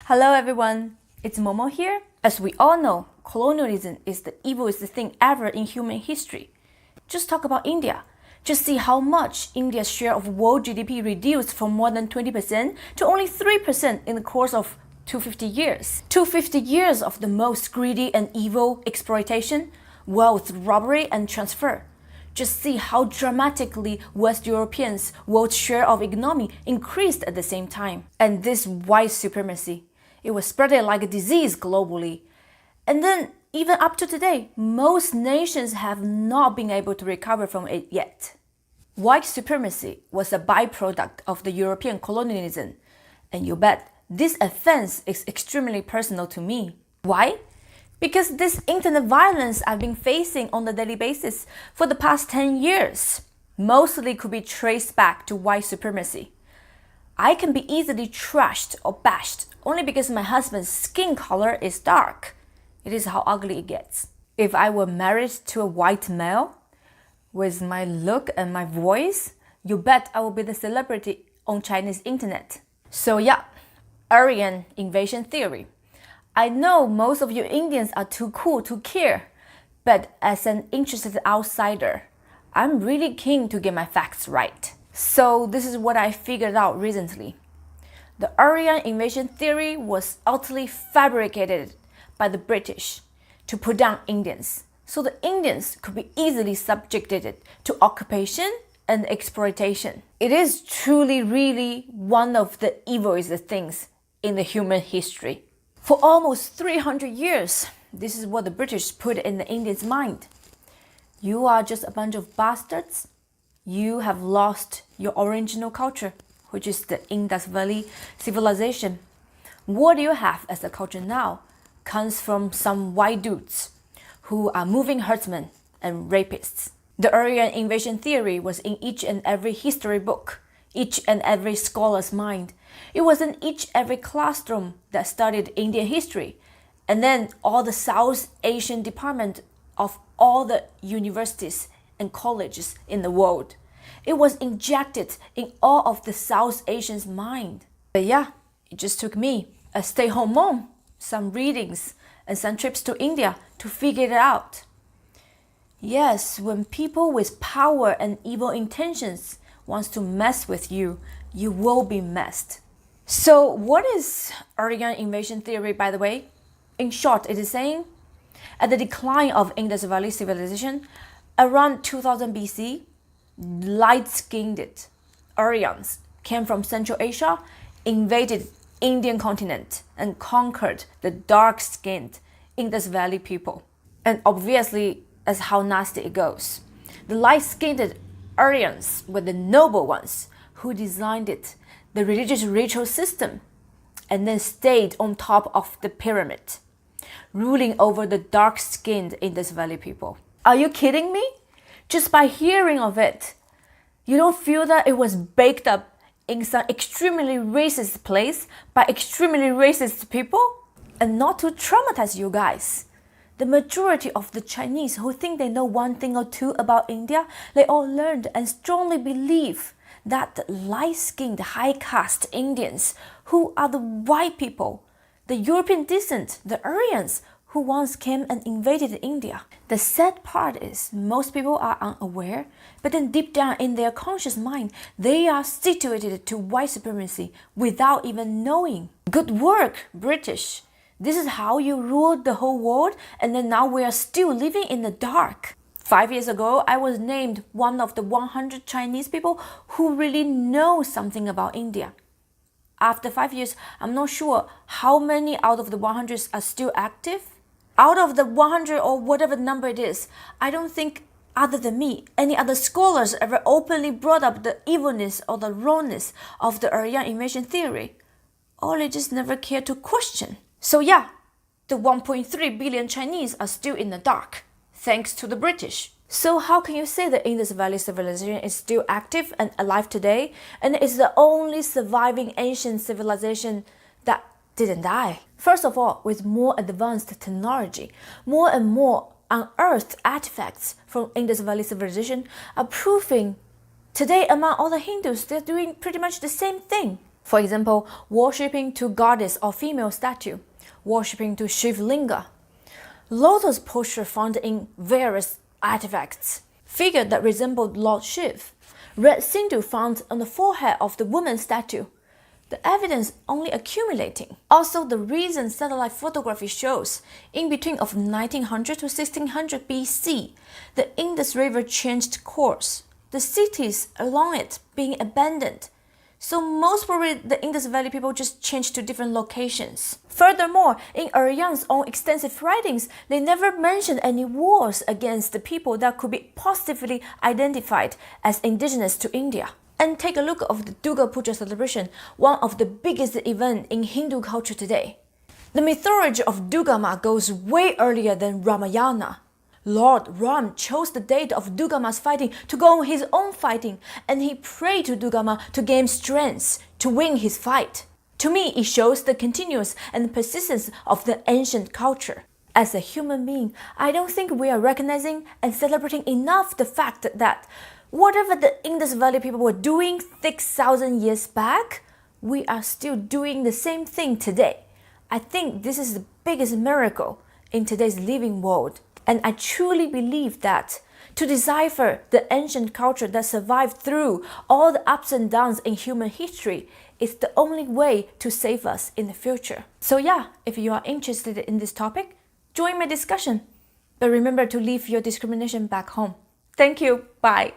Hello everyone, it's Momo here. As we all know, colonialism is the evilest thing ever in human history. Just talk about India. Just see how much India's share of world GDP reduced from more than 20% to only 3% in the course of 250 years. 250 years of the most greedy and evil exploitation, wealth robbery and transfer. Just see how dramatically West Europeans' world share of economy increased at the same time. And this white supremacy, it was spreading like a disease globally. And then, even up to today, most nations have not been able to recover from it yet. White supremacy was a byproduct of the European colonialism. And you bet, this offense is extremely personal to me. Why? Because this internet violence I've been facing on a daily basis for the past 10 years mostly could be traced back to white supremacy. I can be easily trashed or bashed only because my husband's skin color is dark. It is how ugly it gets. If I were married to a white male, with my look and my voice, you bet I will be the celebrity on Chinese internet. So yeah, Aryan invasion theory. I know most of you Indians are too cool to care, but as an interested outsider, I'm really keen to get my facts right. So this is what I figured out recently. The Aryan invasion theory was utterly fabricated by the British to put down Indians, so the Indians could be easily subjected to occupation and exploitation. It is truly really one of the evilest things in the human history. For almost 300 years, this is what the British put in the Indians' mind. You are just a bunch of bastards. You have lost your original culture, which is the Indus Valley civilization. What you have as a culture now comes from some white dudes who are moving herdsmen and rapists. The Aryan invasion theory was in each and every history book, each and every scholar's mind. It was in each every classroom that studied Indian history, and then all the South Asian department of all the universities and colleges in the world. It was injected in all of the South Asians' mind. But yeah, it just took me, a stay-home mom, some readings and some trips to India to figure it out. Yes, when people with power and evil intentions wants to mess with you, you will be messed. So what is Aryan invasion theory, by the way? In short, it is saying, at the decline of Indus Valley civilization, around 2000 BC, light-skinned Aryans came from Central Asia, invaded Indian continent, and conquered the dark-skinned Indus Valley people. And obviously, that's how nasty it goes. The light-skinned Aryans were the noble ones who designed it, the religious ritual system, and then stayed on top of the pyramid, ruling over the dark-skinned Indus Valley people. Are you kidding me? Just by hearing of it, you don't feel that it was baked up in some extremely racist place by extremely racist people? And not to traumatize you guys, the majority of the Chinese who think they know one thing or two about India, they all learned and strongly believe that the light-skinned, high-caste Indians, who are the white people, the European descent, the Aryans, who once came and invaded India. The sad part is most people are unaware, but then deep down in their conscious mind, they are situated to white supremacy without even knowing. Good work, British. This is how you ruled the whole world, and then now we are still living in the dark. 5 years ago, I was named one of the 100 Chinese people who really know something about India. After 5 years, I'm not sure how many out of the 100 are still active. Out of the 100 or whatever number it is, I don't think other than me, any other scholars ever openly brought up the evilness or the wrongness of the Aryan invasion theory. Or they just never cared to question. So yeah, the 1.3 billion Chinese are still in the dark, thanks to the British. So how can you say the Indus Valley civilization is still active and alive today, and is the only surviving ancient civilization that didn't die? First of all, with more advanced technology, more and more unearthed artifacts from Indus Valley civilization are proving today among all the Hindus, they're doing pretty much the same thing. For example, worshipping to goddess or female statue, worshipping to Shiv Linga, lotus posture found in various artifacts, figure that resembled Lord Shiv, red sindu found on the forehead of the woman statue. The evidence only accumulating. Also, the recent satellite photography shows, in between of 1900 to 1600 BC, the Indus River changed course, the cities along it being abandoned. So most probably the Indus Valley people just changed to different locations. Furthermore, in Aryan's own extensive writings, they never mentioned any wars against the people that could be positively identified as indigenous to India. And take a look of the Durga Puja celebration, one of the biggest events in Hindu culture today. The mythology of Durga Ma goes way earlier than Ramayana. Lord Ram chose the date of Durga Ma's fighting to go on his own fighting, and he prayed to Durga Ma to gain strength to win his fight. To me, it shows the continuous and persistence of the ancient culture. As a human being, I don't think we are recognizing and celebrating enough the fact that whatever the Indus Valley people were doing 6,000 years back, we are still doing the same thing today. I think this is the biggest miracle in today's living world. And I truly believe that to decipher the ancient culture that survived through all the ups and downs in human history is the only way to save us in the future. So yeah, if you are interested in this topic, join my discussion. But remember to leave your discrimination back home. Thank you. Bye.